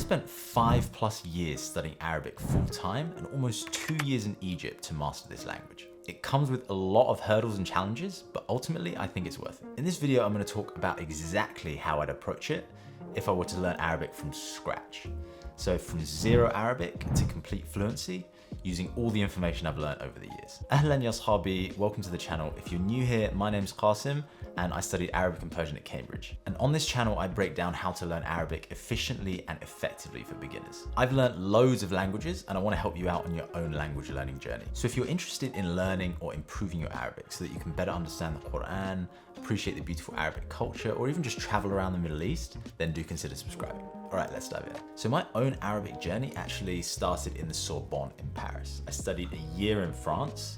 spent 5+ years studying Arabic full-time and almost 2 years in Egypt to master this language. It comes with a lot of hurdles and challenges, but ultimately I think it's worth it. In this video, I'm going to talk about exactly how I'd approach it if I were to learn Arabic from scratch. So from zero Arabic to complete fluency, using all the information I've learned over the years. Ahlan ya ashabi, welcome to the channel. If you're new here, my name's Qasim and I studied Arabic and Persian at Cambridge. And on this channel, I break down how to learn Arabic efficiently and effectively for beginners. I've learned loads of languages and I want to help you out on your own language learning journey. So if you're interested in learning or improving your Arabic so that you can better understand the Quran, appreciate the beautiful Arabic culture, or even just travel around the Middle East, then do consider subscribing. All right, let's dive in. So my own Arabic journey actually started in the Sorbonne in Paris. I studied a year in France,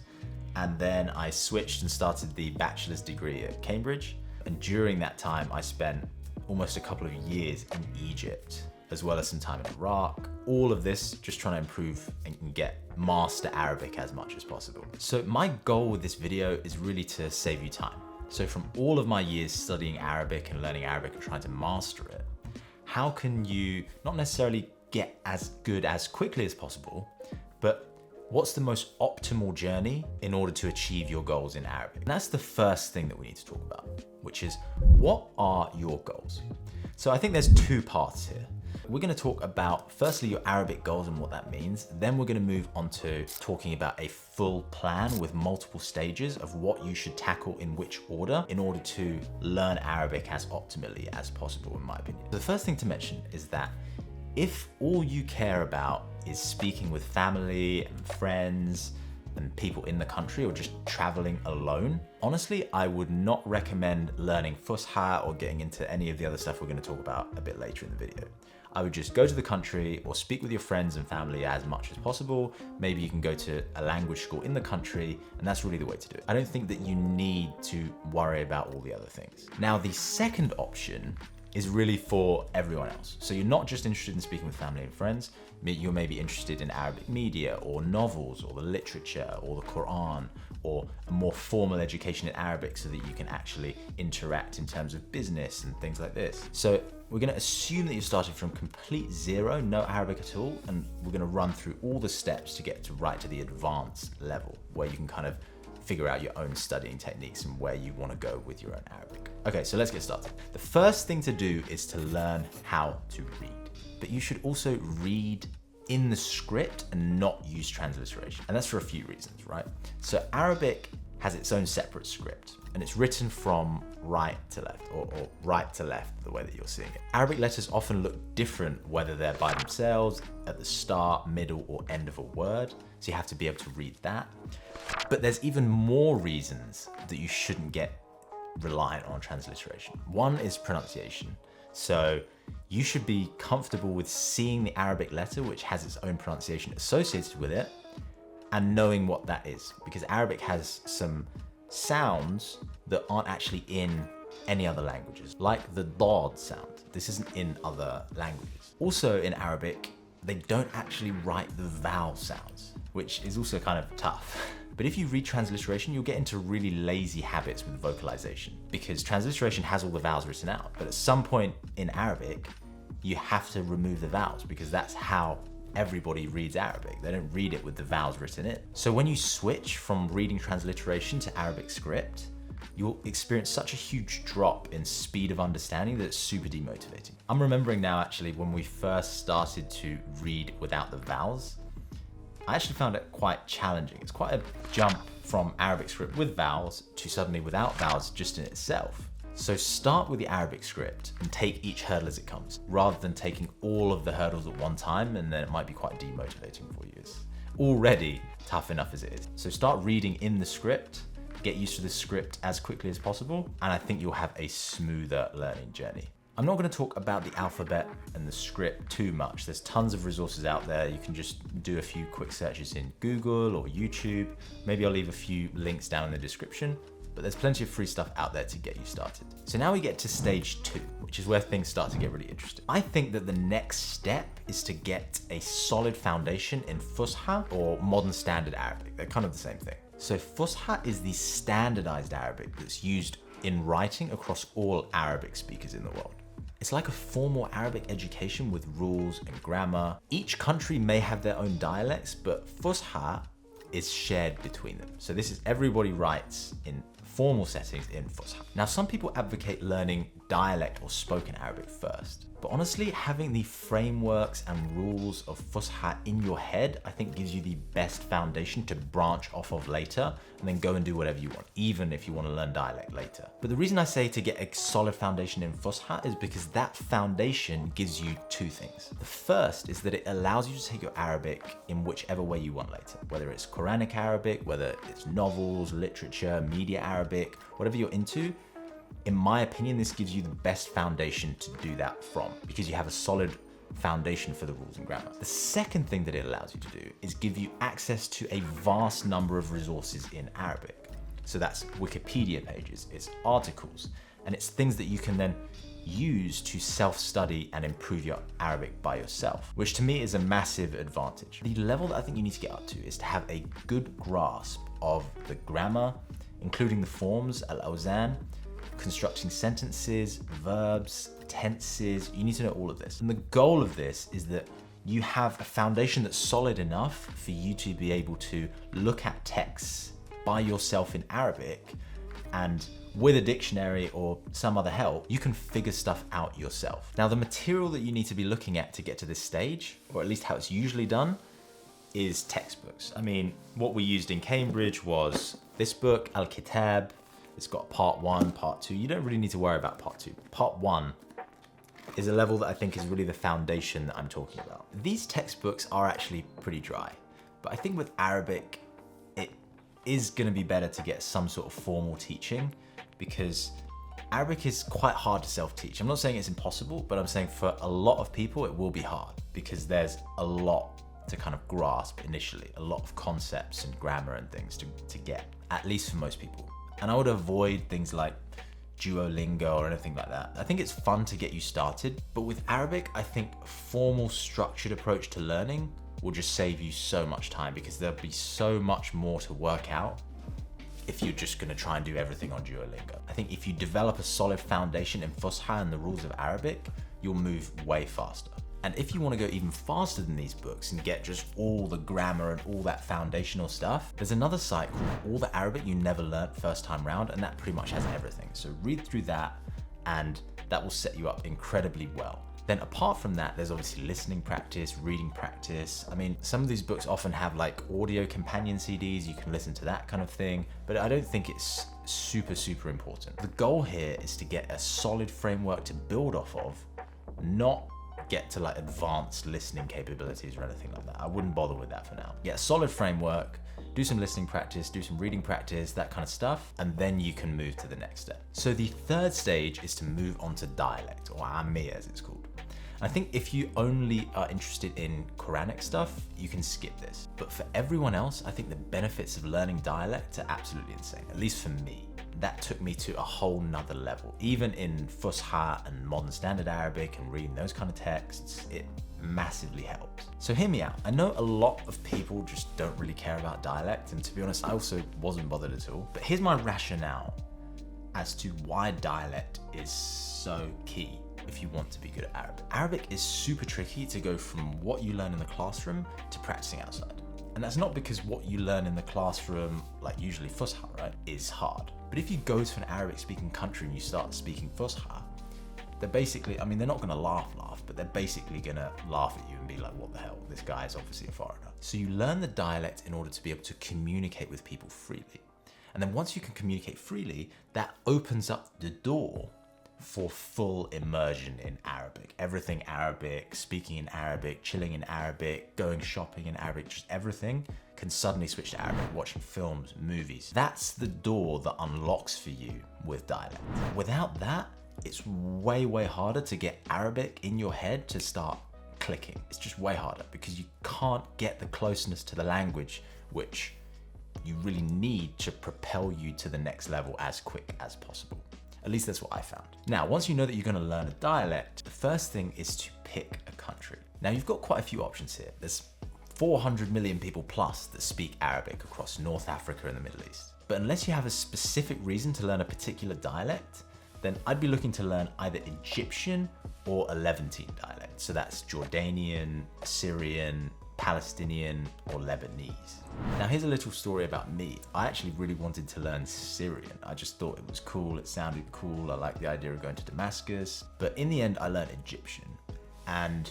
and then I switched and started the bachelor's degree at Cambridge. And during that time, I spent almost a couple of years in Egypt, as well as some time in Iraq. All of this just trying to improve and get master Arabic as much as possible. So my goal with this video is really to save you time. So from all of my years studying Arabic and learning Arabic and trying to master it, how can you not necessarily get as good as quickly as possible, but what's the most optimal journey in order to achieve your goals in Arabic? And that's the first thing that we need to talk about, which is what are your goals? So I think there's two paths here. We're going to talk about firstly your Arabic goals and what that means. Then we're going to move on to talking about a full plan with multiple stages of what you should tackle in which order in order to learn Arabic as optimally as possible, in my opinion. The first thing to mention is that if all you care about is speaking with family and friends and people in the country or just traveling alone, honestly, I would not recommend learning fusha or getting into any of the other stuff we're going to talk about a bit later in the video. I would just go to the country or speak with your friends and family as much as possible. Maybe you can go to a language school in the country, and that's really the way to do it. I don't think that you need to worry about all the other things. Now, the second option is really for everyone else. So you're not just interested in speaking with family and friends, you're maybe interested in Arabic media or novels or the literature or the Quran or a more formal education in Arabic so that you can actually interact in terms of business and things like this. So we're gonna assume that you're starting from complete zero, no Arabic at all, and we're gonna run through all the steps to get right to the advanced level where you can kind of figure out your own studying techniques and where you want to go with your own Arabic. Okay, so let's get started. The first thing to do is to learn how to read. But you should also read in the script and not use transliteration. And that's for a few reasons, right? So Arabic has its own separate script and it's written from right to left or right to left, the way that you're seeing it. Arabic letters often look different whether they're by themselves, at the start, middle, or end of a word. So you have to be able to read that. But there's even more reasons that you shouldn't get reliant on transliteration. One is pronunciation. So you should be comfortable with seeing the Arabic letter, which has its own pronunciation associated with it, and knowing what that is. Because Arabic has some sounds that aren't actually in any other languages, like the dad sound. This isn't in other languages. Also in Arabic, they don't actually write the vowel sounds, which is also kind of tough. But if you read transliteration, you'll get into really lazy habits with vocalization because transliteration has all the vowels written out. But at some point in Arabic, you have to remove the vowels because that's how everybody reads Arabic. They don't read it with the vowels written in. So when you switch from reading transliteration to Arabic script, you'll experience such a huge drop in speed of understanding that it's super demotivating. I'm remembering now actually when we first started to read without the vowels, I actually found it quite challenging. It's quite a jump from Arabic script with vowels to suddenly without vowels just in itself. So start with the Arabic script and take each hurdle as it comes, rather than taking all of the hurdles at one time, and then it might be quite demotivating for you. It's already tough enough as it is. So start reading in the script, get used to the script as quickly as possible, and I think you'll have a smoother learning journey. I'm not going to talk about the alphabet and the script too much. There's tons of resources out there. You can just do a few quick searches in Google or YouTube. Maybe I'll leave a few links down in the description, but there's plenty of free stuff out there to get you started. So now we get to stage 2, which is where things start to get really interesting. I think that the next step is to get a solid foundation in Fusha or modern standard Arabic. They're kind of the same thing. So Fusha is the standardized Arabic that's used in writing across all Arabic speakers in the world. It's like a formal Arabic education with rules and grammar. Each country may have their own dialects, but Fusha is shared between them. So this is everybody writes in formal settings in Fusha. Now, some people advocate learning dialect or spoken Arabic first, but honestly, having the frameworks and rules of Fusha in your head, I think gives you the best foundation to branch off of later and then go and do whatever you want, even if you want to learn dialect later. But the reason I say to get a solid foundation in Fusha is because that foundation gives you two things. The first is that it allows you to take your Arabic in whichever way you want later, whether it's Quranic Arabic, whether it's novels, literature, media Arabic, whatever you're into. In my opinion, this gives you the best foundation to do that from, because you have a solid foundation for the rules and grammar. The second thing that it allows you to do is give you access to a vast number of resources in Arabic. So that's Wikipedia pages, it's articles, and it's things that you can then use to self-study and improve your Arabic by yourself, which to me is a massive advantage. The level that I think you need to get up to is to have a good grasp of the grammar, including the forms, al-awzan, constructing sentences, verbs, tenses. You need to know all of this. And the goal of this is that you have a foundation that's solid enough for you to be able to look at texts by yourself in Arabic, and with a dictionary or some other help, you can figure stuff out yourself. Now, the material that you need to be looking at to get to this stage, or at least how it's usually done, is textbooks. I mean, what we used in Cambridge was this book, Al-Kitab. It's got part 1, part 2. You don't really need to worry about part 2. Part 1 is a level that I think is really the foundation that I'm talking about. These textbooks are actually pretty dry, but I think with Arabic, it is gonna be better to get some sort of formal teaching, because Arabic is quite hard to self-teach. I'm not saying it's impossible, but I'm saying for a lot of people, it will be hard because there's a lot to kind of grasp initially, a lot of concepts and grammar and things to get, at least for most people. And I would avoid things like Duolingo or anything like that. I think it's fun to get you started, but with Arabic, I think a formal structured approach to learning will just save you so much time, because there'll be so much more to work out if you're just gonna try and do everything on Duolingo. I think if you develop a solid foundation in Fusha and the rules of Arabic, you'll move way faster. And if you want to go even faster than these books and get just all the grammar and all that foundational stuff, there's another site called All the Arabic You Never Learnt First Time Round, and that pretty much has everything. So read through that, and that will set you up incredibly well. Then apart from that, there's obviously listening practice, reading practice. I mean, some of these books often have like audio companion CDs, you can listen to that kind of thing, but I don't think it's super important. The goal here is to get a solid framework to build off of, not get to like advanced listening capabilities or anything like that. I wouldn't bother with that for now. Get a solid framework, do some listening practice, do some reading practice, that kind of stuff, and then you can move to the next step. So the third stage is to move on to dialect, or Ammi as it's called. I think if you only are interested in Quranic stuff, you can skip this. But for everyone else, I think the benefits of learning dialect are absolutely insane, at least for me. That took me to a whole nother level. Even in Fusha and modern standard Arabic and reading those kind of texts, it massively helps. So hear me out. I know a lot of people just don't really care about dialect, and to be honest, I also wasn't bothered at all. But here's my rationale as to why dialect is so key if you want to be good at Arabic. Arabic is super tricky to go from what you learn in the classroom to practicing outside. And that's not because what you learn in the classroom, like usually Fusha, right, is hard. But if you go to an Arabic speaking country and you start speaking Fusha, they're basically, I mean, they're not gonna laugh, but they're basically gonna laugh at you and be like, what the hell, this guy is obviously a foreigner. So you learn the dialect in order to be able to communicate with people freely. And then once you can communicate freely, that opens up the door for full immersion in Arabic. Everything Arabic, speaking in Arabic, chilling in Arabic, going shopping in Arabic, just everything can suddenly switch to Arabic, watching films, movies. That's the door that unlocks for you with dialect. Without that, it's way harder to get Arabic in your head to start clicking. It's just way harder because you can't get the closeness to the language which you really need to propel you to the next level as quick as possible. At least that's what I found. Now, once you know that you're gonna learn a dialect, the first thing is to pick a country. Now, you've got quite a few options here. There's 400 million people plus that speak Arabic across North Africa and the Middle East. But unless you have a specific reason to learn a particular dialect, then I'd be looking to learn either Egyptian or a Levantine dialect. So that's Jordanian, Syrian, Palestinian, or Lebanese. Now here's a little story about me. I actually really wanted to learn Syrian. I just thought it was cool, it sounded cool, I liked the idea of going to Damascus. But in the end, I learned Egyptian. And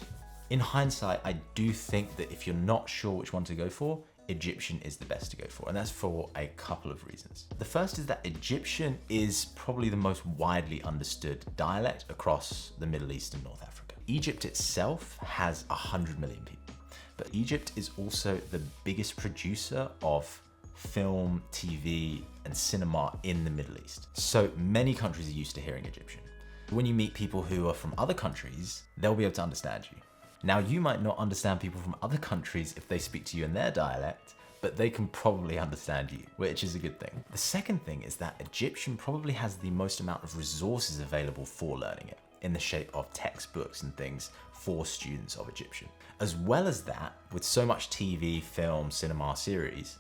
in hindsight, I do think that if you're not sure which one to go for, Egyptian is the best to go for, and that's for a couple of reasons. The first is that Egyptian is probably the most widely understood dialect across the Middle East and North Africa. Egypt itself has 100 million people, but Egypt is also the biggest producer of film, TV, and cinema in the Middle East. So many countries are used to hearing Egyptian. When you meet people who are from other countries, they'll be able to understand you. Now, you might not understand people from other countries if they speak to you in their dialect, but they can probably understand you, which is a good thing. The second thing is that Egyptian probably has the most amount of resources available for learning it, in the shape of textbooks and things for students of Egyptian. As well as that, with so much TV, film, cinema, series,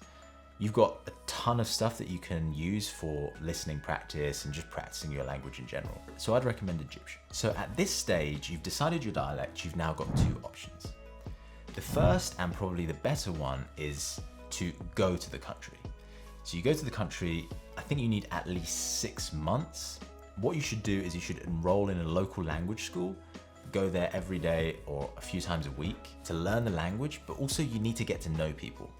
you've got a ton of stuff that you can use for listening practice and just practicing your language in general. So I'd recommend Egyptian. So at this stage, you've decided your dialect, you've now got two options. The first and probably the better one is to go to the country. So you go to the country, I think you need at least 6 months. What you should do is you should enroll in a local language school, go there every day or a few times a week to learn the language, but also you need to get to know people.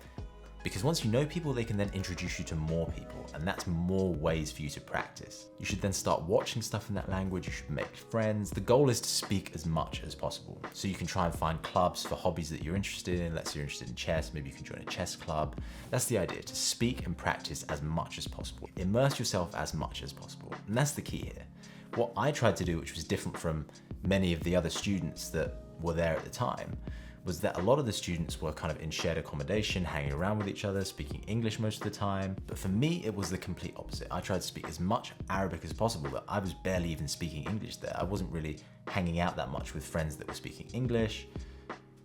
Because once you know people, they can then introduce you to more people, and that's more ways for you to practice. You should then start watching stuff in that language, you should make friends. The goal is to speak as much as possible. So you can try and find clubs for hobbies that you're interested in. Let's say you're interested in chess, maybe you can join a chess club. That's the idea, to speak and practice as much as possible. Immerse yourself as much as possible, and that's the key here. What I tried to do, which was different from many of the other students that were there at the time, was that a lot of the students were kind of in shared accommodation, hanging around with each other, speaking English most of the time. But for me, it was the complete opposite. I tried to speak as much Arabic as possible, but I was barely even speaking English there. I wasn't really hanging out that much with friends that were speaking English.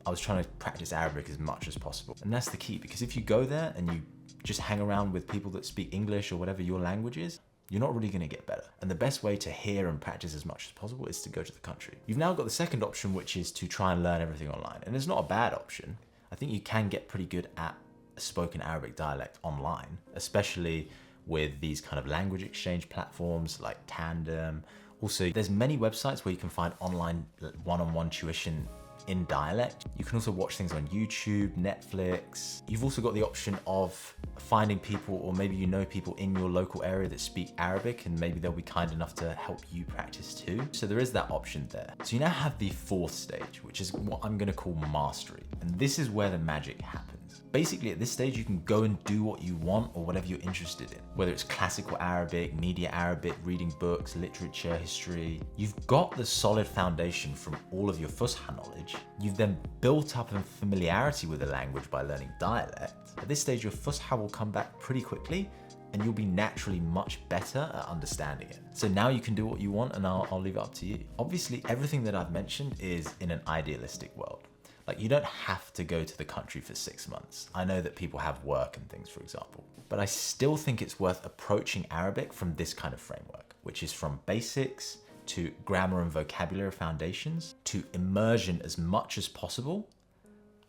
I was trying to practice Arabic as much as possible. And that's the key, because if you go there and you just hang around with people that speak English or whatever your language is, you're not really gonna get better. And the best way to hear and practice as much as possible is to go to the country. You've now got the second option, which is to try and learn everything online. And it's not a bad option. I think you can get pretty good at spoken Arabic dialect online, especially with these kind of language exchange platforms like Tandem. Also, there's many websites where you can find online one-on-one tuition in dialect. You can also watch things on YouTube, Netflix. You've also got the option of finding people, or maybe you know people in your local area that speak Arabic, and maybe they'll be kind enough to help you practice too. So there is that option there. So you now have the fourth stage, which is what I'm gonna call mastery. And this is where the magic happens. Basically, at this stage, you can go and do what you want or whatever you're interested in, whether it's classical Arabic, media Arabic, reading books, literature, history. You've got the solid foundation from all of your fusha knowledge. You've then built up a familiarity with the language by learning dialect. At this stage, your fusha will come back pretty quickly, and you'll be naturally much better at understanding it. So now you can do what you want, and I'll leave it up to you. Obviously, everything that I've mentioned is in an idealistic world. Like, you don't have to go to the country for 6 months. I know that people have work and things, for example, but I still think it's worth approaching Arabic from this kind of framework, which is from basics to grammar and vocabulary foundations to immersion as much as possible,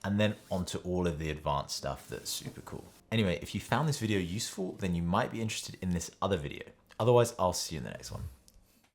and then onto all of the advanced stuff that's super cool. Anyway, if you found this video useful, then you might be interested in this other video. Otherwise, I'll see you in the next one.